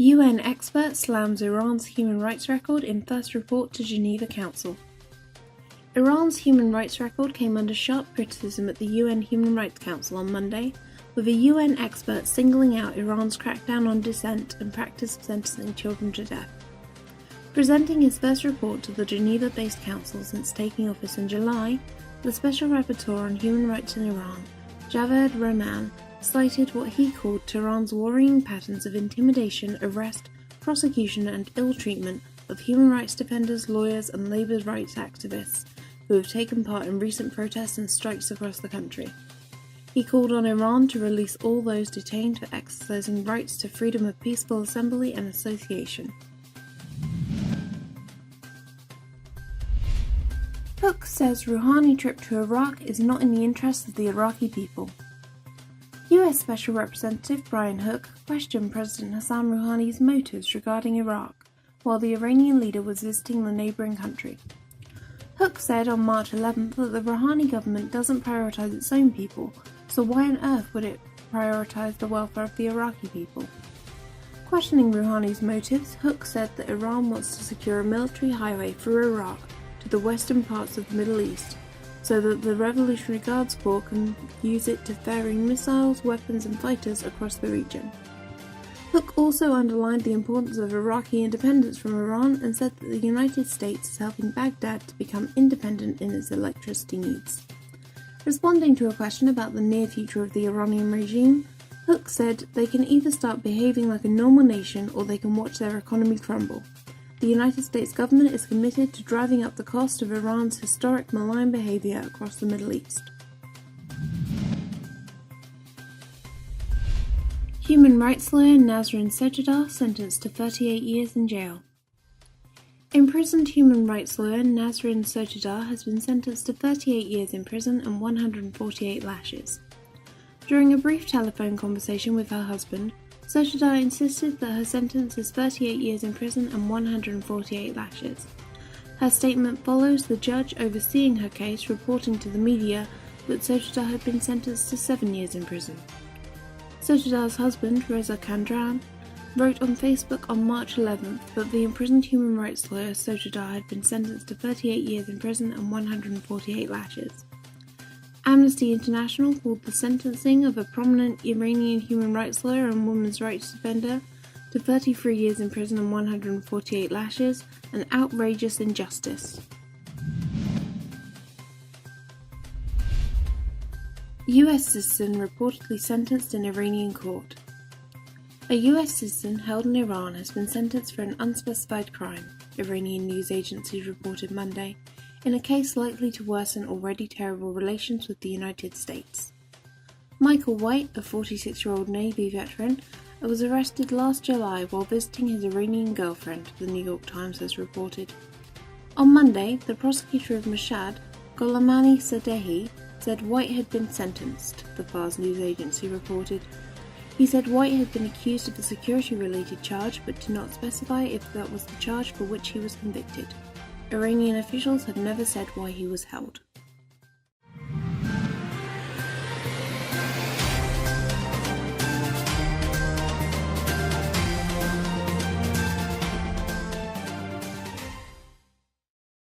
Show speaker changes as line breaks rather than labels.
UN expert slams Iran's human rights record in first report to Geneva Council. Iran's human rights record came under sharp criticism at the UN Human Rights Council on Monday, with a UN expert singling out Iran's crackdown on dissent and practice of sentencing children to death. Presenting his first report to the Geneva-based council since taking office in July, the Special Rapporteur on Human Rights in Iran, Javaid Rehman, cited what he called Tehran's worrying patterns of intimidation, arrest, prosecution and ill treatment of human rights defenders, lawyers and labour rights activists who have taken part in recent protests and strikes across the country. He called on Iran to release all those detained for exercising rights to freedom of peaceful assembly and association. Khalq says Rouhani trip to Iraq is not in the interests of the Iraqi people. US Special Representative Brian Hook questioned President Hassan Rouhani's motives regarding Iraq while the Iranian leader was visiting the neighbouring country. Hook said on March 11th that the Rouhani government doesn't prioritise its own people, so why on earth would it prioritise the welfare of the Iraqi people? Questioning Rouhani's motives, Hook said that Iran wants to secure a military highway through Iraq to the western parts of the Middle East, so that the Revolutionary Guards Corps can use it to ferry missiles, weapons and fighters across the region. Hook also underlined the importance of Iraqi independence from Iran and said that the United States is helping Baghdad to become independent in its electricity needs. Responding to a question about the near future of the Iranian regime, Hook said they can either start behaving like a normal nation or they can watch their economy crumble. The United States government is committed to driving up the cost of Iran's historic malign behaviour across the Middle East. Human rights lawyer Nasrin Sotoudeh sentenced to 38 years in jail. Imprisoned human rights lawyer Nasrin Sotoudeh has been sentenced to 38 years in prison and 148 lashes. During a brief telephone conversation with her husband, Sotoudeh insisted that her sentence is 38 years in prison and 148 lashes. Her statement follows the judge overseeing her case reporting to the media that Sotoudeh had been sentenced to 7 years in prison. Sotoudeh's husband, Reza Kandran, wrote on Facebook on March 11th that the imprisoned human rights lawyer Sotoudeh had been sentenced to 38 years in prison and 148 lashes. Amnesty International called the sentencing of a prominent Iranian human rights lawyer and women's rights defender to 33 years in prison and 148 lashes an outrageous injustice. US citizen reportedly sentenced in Iranian court. A US citizen held in Iran has been sentenced for an unspecified crime, Iranian news agencies reported Monday, in a case likely to worsen already terrible relations with the United States. Michael White, a 46-year-old Navy veteran, was arrested last July while visiting his Iranian girlfriend, the New York Times has reported. On Monday, the prosecutor of Mashhad, Gholamani Sadehi, said White had been sentenced, the Fars news agency reported. He said White had been accused of a security-related charge but did not specify if that was the charge for which he was convicted. Iranian officials have never said why he was held.